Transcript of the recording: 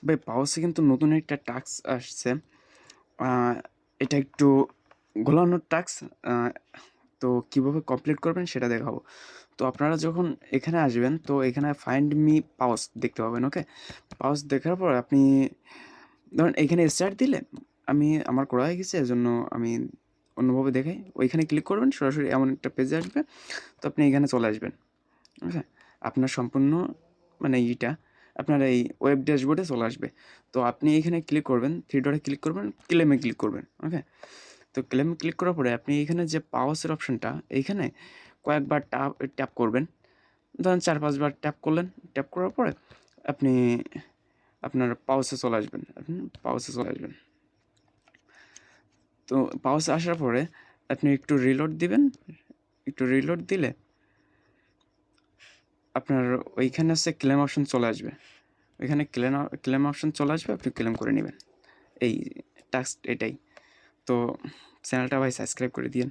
ভাই পাওসে কিন্তু নতুন একটা টাস্ক আসছে। এটা একটু ঘোলানোর টাস্ক। তো কীভাবে কমপ্লিট করবেন সেটা দেখাবো। তো আপনারা যখন এখানে আসবেন তো এখানে ফাইন্ড মি পাউস দেখতে পাবেন। ওকে, পাউস দেখার পর আপনি ধরেন এখানে স্টার্ট দিলে আমার করা হয়ে গেছে, এজন্য আমি অন্যভাবে দেখাই। ওইখানে ক্লিক করবেন, সরাসরি এমন একটা পেজে আসবে। তো আপনি এখানে চলে আসবেন। ওকে, আপনার সম্পূর্ণ মানে আপনার এই ওয়েব ড্যাশবোর্ডে চলে আসবে। তো আপনি এখানে ক্লিক করবেন, থ্রি ডটে ক্লিক করবেন, ক্লেমে ক্লিক করবেন। ওকে, তো ক্লেমে ক্লিক করার পরে আপনি এখানে যে পাওসের অপশানটা, এইখানে কয়েকবার ট্যাপ করবেন। ধরেন 4-5 বার ট্যাপ করলেন। ট্যাপ করার পরে আপনি আপনার পাউসে চলে আসবেন। তো পাউসে আসার পরে আপনি একটু রিলোড দিবেন। একটু রিলোড দিলে আপনার ওইখানে হচ্ছে ক্লেম অপশন চলে আসবে। ওইখানে ক্লেম অপশন চলে আসবে, আপনি ক্লেম করে নেবেন। এই টাস্ক এটাই। তো চ্যানেলটা ভাই সাবস্ক্রাইব করে দিন।